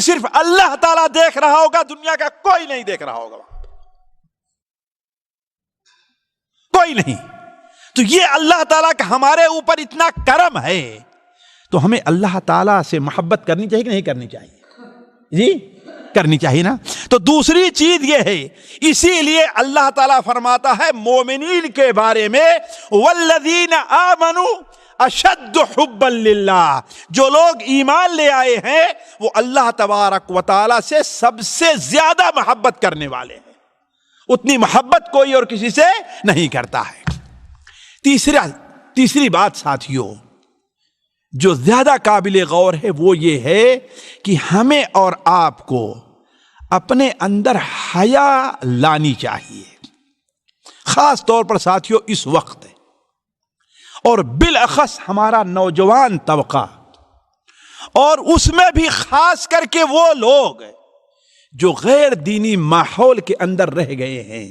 صرف اللہ تعالیٰ دیکھ رہا ہوگا، دنیا کا کوئی نہیں دیکھ رہا ہوگا، کوئی نہیں. تو یہ اللہ تعالیٰ کا ہمارے اوپر اتنا کرم ہے، تو ہمیں اللہ تعالیٰ سے محبت کرنی چاہیے کہ نہیں کرنی چاہیے؟ جی کرنی چاہیے نا. تو دوسری چیز یہ ہے، اسی لیے اللہ تعالیٰ فرماتا ہے مومنین کے بارے میں والذین آمنوا اشد حبا للہ، جو لوگ ایمان لے آئے ہیں وہ اللہ تبارک و تعالیٰ سے سب سے زیادہ محبت کرنے والے ہیں. اتنی محبت کوئی اور کسی سے نہیں کرتا ہے. تیسری بات ساتھیوں جو زیادہ قابل غور ہے وہ یہ ہے کہ ہمیں اور آپ کو اپنے اندر حیا لانی چاہیے، خاص طور پر ساتھیوں اس وقت، اور بالاخص ہمارا نوجوان طبقہ، اور اس میں بھی خاص کر کے وہ لوگ جو غیر دینی ماحول کے اندر رہ گئے ہیں.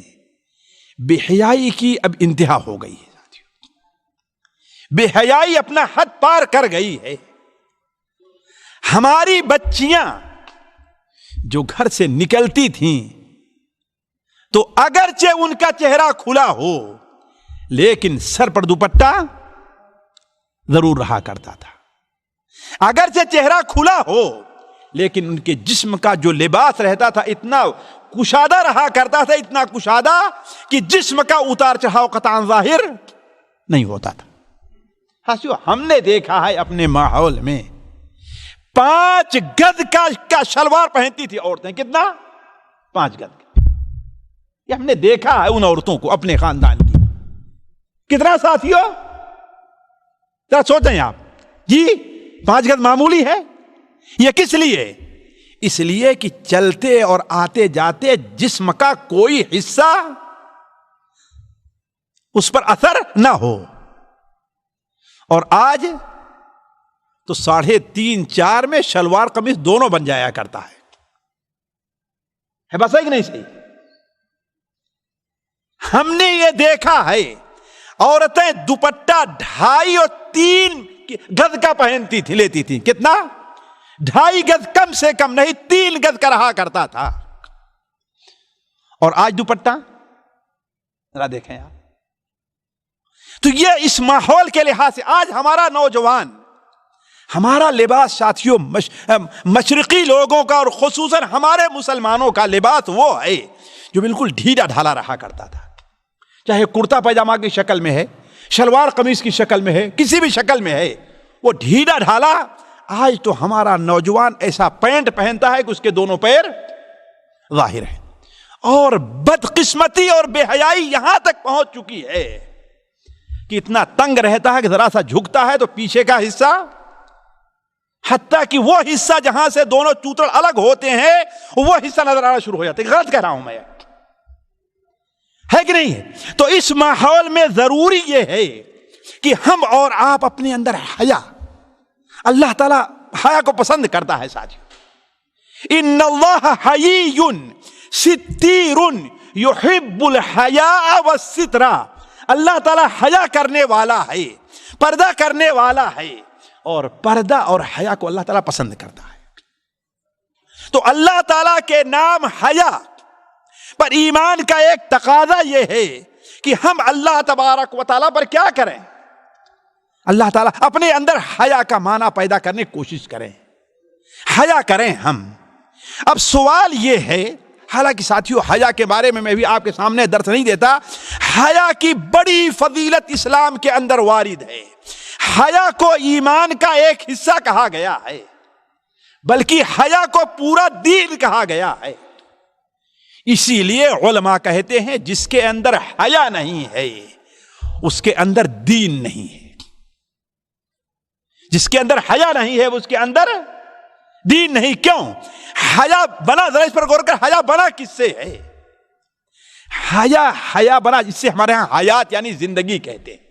بے حیائی کی اب انتہا ہو گئی ہے ساتھیوں، بے حیائی اپنا حد پار کر گئی ہے. ہماری بچیاں جو گھر سے نکلتی تھیں تو اگرچہ ان کا چہرہ کھلا ہو لیکن سر پر دوپٹہ ضرور رہا کرتا تھا. اگرچہ چہرہ کھلا ہو لیکن ان کے جسم کا جو لباس رہتا تھا اتنا کشادہ رہا کرتا تھا، اتنا کشادہ کہ جسم کا اتار چڑھاؤ قطعاً ظاہر نہیں ہوتا تھا. ہاں ہم نے دیکھا ہے اپنے ماحول میں 5 گز کا شلوار پہنتی تھی عورتیں. کتنا؟ 5 گز. یہ ہم نے دیکھا ہے ان عورتوں کو اپنے خاندان کی. کتنا ساتھیوں؟ ذرا سوچیں آپ. جی 5 گز معمولی ہے؟ یہ کس لیے؟ اس لیے کہ چلتے اور آتے جاتے جسم کا کوئی حصہ اس پر اثر نہ ہو. اور آج تو 3.5 4 میں شلوار قمیص دونوں بن جایا کرتا ہے بس ہے کہ نہیں صحیح؟ ہم نے یہ دیکھا ہے عورتیں دوپٹہ 2.5 اور 3 گز کا پہنتی تھی، لیتی تھی. کتنا؟ 2.5 گز کم سے کم نہیں، 3 گز کا رہا کرتا تھا. اور آج دوپٹہ ذرا دیکھیں آپ. تو یہ اس ماحول کے لحاظ سے آج ہمارا نوجوان، ہمارا لباس ساتھیوں مشرقی لوگوں کا اور خصوصاً ہمارے مسلمانوں کا لباس وہ ہے جو بالکل ڈھیلا ڈھالا رہا کرتا تھا. چاہے کرتا پائجامہ کی شکل میں ہے، شلوار قمیص کی شکل میں ہے، کسی بھی شکل میں ہے، وہ ڈھیلا ڈھالا. آج تو ہمارا نوجوان ایسا پینٹ پہنتا ہے کہ اس کے دونوں پیر ظاہر ہیں. اور بدقسمتی اور بے حیائی یہاں تک پہنچ چکی ہے کہ اتنا تنگ رہتا ہے کہ ذرا سا جھکتا ہے تو پیچھے کا حصہ، حتیٰ کہ وہ حصہ جہاں سے دونوں چوتڑ الگ ہوتے ہیں وہ حصہ نظر آنا شروع ہو جاتا ہے. غلط کہہ رہا ہوں میں، ہے کہ نہیں ہے؟ تو اس ماحول میں ضروری یہ ہے کہ ہم اور آپ اپنے اندر حیا، اللہ تعالیٰ حیا کو پسند کرتا ہے ساتھیوں. ان اللہ حیی ستیر یحب الحیاء والستر. اللہ تعالیٰ حیا کرنے والا ہے، پردہ کرنے والا ہے، اور پردہ اور حیا کو اللہ تعالیٰ پسند کرتا ہے. تو اللہ تعالیٰ کے نام حیا پر ایمان کا ایک تقاضا یہ ہے کہ ہم اللہ تبارک و تعالیٰ پر کیا کریں؟ اللہ تعالیٰ اپنے اندر حیا کا معنی پیدا کرنے کی کوشش کریں، حیا کریں ہم. اب سوال یہ ہے، حالانکہ ساتھیوں حیا کے بارے میں بھی آپ کے سامنے درس نہیں دیتا، حیا کی بڑی فضیلت اسلام کے اندر وارد ہے. حیا کو ایمان کا ایک حصہ کہا گیا ہے، بلکہ حیا کو پورا دین کہا گیا ہے. اسی لیے علماء کہتے ہیں جس کے اندر حیا نہیں ہے اس کے اندر دین نہیں ہے. جس کے اندر حیا نہیں ہے اس کے اندر دین نہیں. کیوں؟ حیا بنا، ذرا اس پر غور کر، حیا بنا کس سے ہے؟ حیا بنا جس سے ہمارے ہاں حیات یعنی زندگی کہتے ہیں،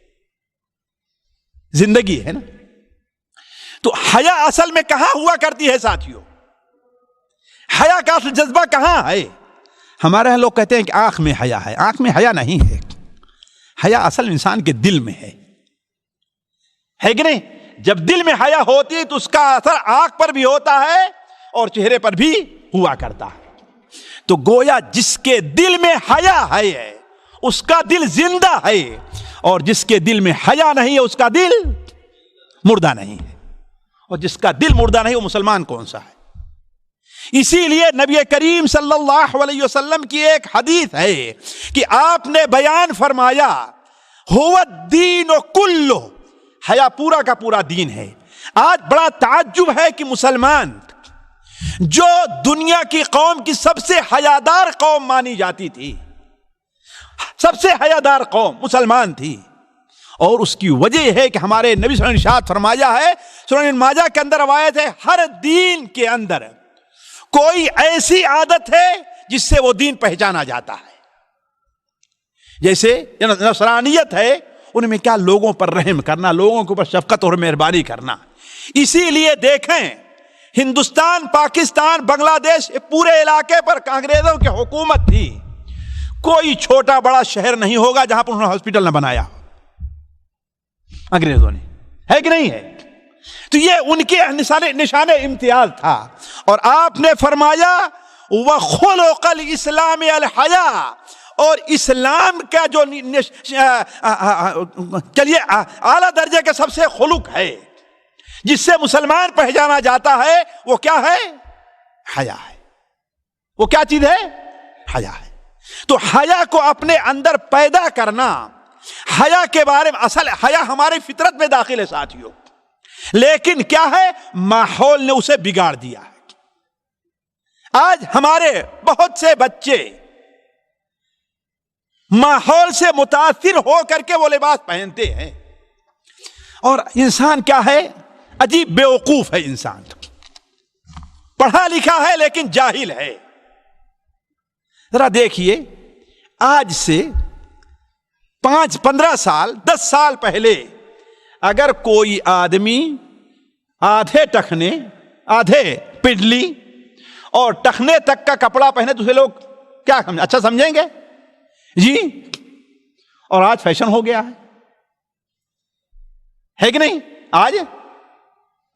زندگی ہے نا. تو حیا اصل میں کہاں ہوا کرتی ہے ساتھیوں؟ حیا کا اصل جذبہ کہاں ہے؟ ہمارے ہاں لوگ کہتے ہیں کہ آنکھ میں حیا ہے. آنکھ میں حیا نہیں ہے. حیا اصل انسان کے دل میں ہے کہ نہیں؟ جب دل میں حیا ہوتی ہے تو اس کا اثر آنکھ پر بھی ہوتا ہے اور چہرے پر بھی ہوا کرتا ہے۔ تو گویا جس کے دل میں حیا ہے اس کا دل زندہ ہے، اور جس کے دل میں حیا نہیں ہے اس کا دل مردہ نہیں ہے، اور جس کا دل مردہ نہیں وہ مسلمان کون سا ہے؟ اسی لیے نبی کریم صلی اللہ علیہ وسلم کی ایک حدیث ہے کہ آپ نے بیان فرمایا هو الدین کلہ، حیا پورا کا پورا دین ہے۔ آج بڑا تعجب ہے کہ مسلمان جو دنیا کی قوم کی سب سے حیادار قوم مانی جاتی تھی، سب سے حیادار قوم مسلمان تھی، اور اس کی وجہ یہ ہے کہ ہمارے نبی صلی اللہ علیہ وسلم نے ارشاد فرمایا ہے، سنن ماجہ کے اندر روایت ہے، ہر دین کے اندر کوئی ایسی عادت ہے جس سے وہ دین پہچانا جاتا ہے۔ جیسے نصرانیت ہے، ان میں کیا لوگوں پر رحم کرنا، لوگوں کے اوپر شفقت اور مہربانی کرنا۔ اسی لیے دیکھیں ہندوستان، پاکستان، بنگلہ دیش، پورے علاقے پر انگریزوں کی حکومت تھی، کوئی چھوٹا بڑا شہر نہیں ہوگا جہاں پر انہوں نے ہاسپٹل نہ بنایا انگریزوں نے، ہے کہ نہیں ہے؟ تو یہ ان کے نشان امتیاز تھا، اور آپ نے فرمایا وَخُلُقَ الْإِسْلَامِ الْحَيَاءُ، اور اسلام کا جو چلیے اعلیٰ درجے کا سب سے خلق ہے جس سے مسلمان پہچانا جاتا ہے، وہ کیا ہے؟ حیا ہے۔ وہ کیا چیز ہے؟ حیا ہے۔ تو حیا کو اپنے اندر پیدا کرنا، حیا کے بارے میں، اصل حیا ہماری فطرت میں داخل ہے ساتھیوں، لیکن کیا ہے؟ ماحول نے اسے بگاڑ دیا ہے۔ آج ہمارے بہت سے بچے ماحول سے متاثر ہو کر کے وہ لباس پہنتے ہیں، اور انسان کیا ہے؟ عجیب بیوقوف ہے انسان، پڑھا لکھا ہے لیکن جاہل ہے۔ ذرا دیکھیے، آج سے 5-15 سال 10 سال پہلے اگر کوئی آدمی آدھے ٹخنے، آدھے پڈلی اور ٹخنے تک کا کپڑا پہنے تو اسے لوگ کیا سمجھیں؟ اچھا سمجھیں گے جی؟ اور آج فیشن ہو گیا ہے کہ نہیں؟ آج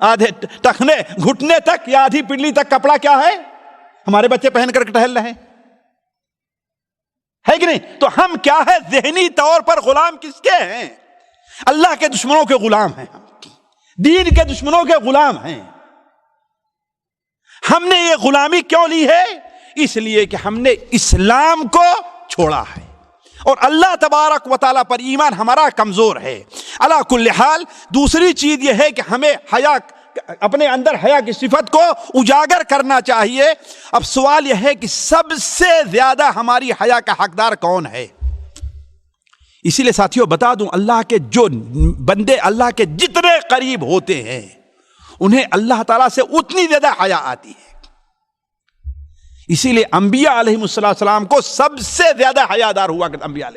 آدھے ٹخنے، گھٹنے تک یا آدھی پڈلی تک کپڑا کیا ہے؟ ہمارے بچے پہن کر کے ٹہل رہے ہیں، ہے کہ نہیں؟ تو ہم کیا ہے؟ ذہنی طور پر غلام کس کے ہیں؟ اللہ کے دشمنوں کے غلام ہیں، ہم دین کے دشمنوں کے غلام ہیں۔ ہم نے یہ غلامی کیوں لی ہے؟ اس لیے کہ ہم نے اسلام کو چھوڑا ہے، اور اللہ تبارک و تعالیٰ پر ایمان ہمارا کمزور ہے۔ علی کل حال دوسری چیز یہ ہے کہ ہمیں حیا، اپنے اندر حیا کی صفت کو اجاگر کرنا چاہیے۔ اب سوال یہ ہے کہ سب سے زیادہ ہماری حیا کا حقدار کون ہے؟ اسی لیے ساتھیوں بتا دوں، اللہ کے جو بندے اللہ کے جتنے قریب ہوتے ہیں انہیں اللہ تعالیٰ سے اتنی زیادہ حیا آتی ہے۔ اسی لیے انبیاء علیہ السلام کو سب سے زیادہ حیادار ہوا کرتے، انبیاء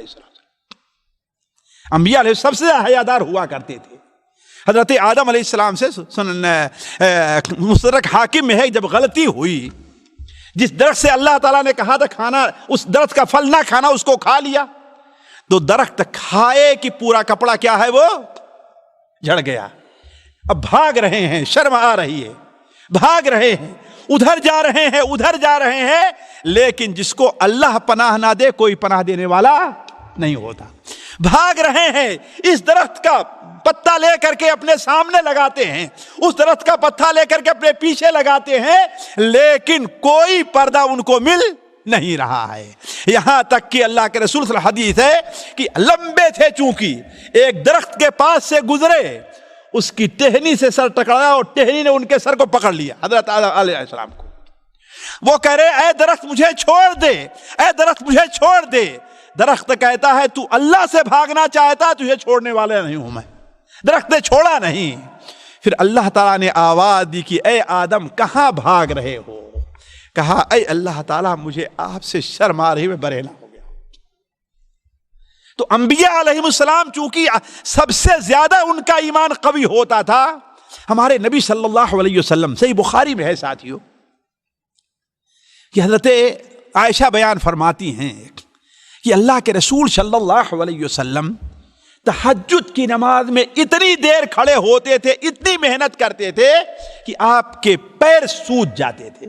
علیہ سب سے زیادہ حیادار ہوا کرتے تھے۔ حضرت آدم علیہ السلام سے مستدرک حاکم میں ہے، جب غلطی ہوئی، جس درخت سے اللہ تعالیٰ نے کہا تھا کھانا، اس درخت کا پھل نہ کھانا، اس کو کھا لیا، تو درخت کھائے کہ پورا کپڑا کیا ہے؟ وہ جھڑ گیا۔ اب بھاگ رہے ہیں، شرم آ رہی ہے، بھاگ رہے ہیں، ادھر جا رہے ہیں، ادھر جا رہے ہیں، لیکن جس کو اللہ پناہ نہ دے کوئی پناہ دینے والا نہیں ہوتا۔ بھاگ رہے ہیں، اس درخت کا پتا لے کر کے اپنے سامنے لگاتے ہیں، اس درخت کا پتا لے کر کے اپنے پیچھے لگاتے ہیں، لیکن کوئی پردہ ان کو مل نہیں رہا ہے۔ یہاں تک کہ اللہ کے رسول صلی اللہ علیہ وسلم حدیث ہے کہ لمبے تھے، چونکہ ایک درخت کے پاس سے گزرے، اس کی ٹہنی سے سر ٹکرایا اور ٹہنی نے ان کے سر کو پکڑ لیا، حضرت آدم علیہ السلام کو۔ وہ کہہ رہے اے درخت مجھے چھوڑ دے، اے درخت مجھے چھوڑ دے۔ درخت کہتا ہے تو اللہ سے بھاگنا چاہتا، تجھے چھوڑنے والا نہیں ہوں میں۔ درخت نے چھوڑا نہیں۔ پھر اللہ تعالیٰ نے آواز دی کہ اے آدم کہاں بھاگ رہے ہو؟ کہا اے اللہ تعالیٰ مجھے آپ سے شرم آ رہی، میں بریلا ہو گیا۔ تو انبیاء علیہ السلام چونکہ سب سے زیادہ ان کا ایمان قوی ہوتا تھا، ہمارے نبی صلی اللہ علیہ وسلم، صحیح بخاری میں ہے ساتھیوں کہ حضرت عائشہ بیان فرماتی ہیں کہ اللہ کے رسول صلی اللہ علیہ وسلم تہجد کی نماز میں اتنی دیر کھڑے ہوتے تھے، اتنی محنت کرتے تھے کہ آپ کے پیر سوج جاتے تھے.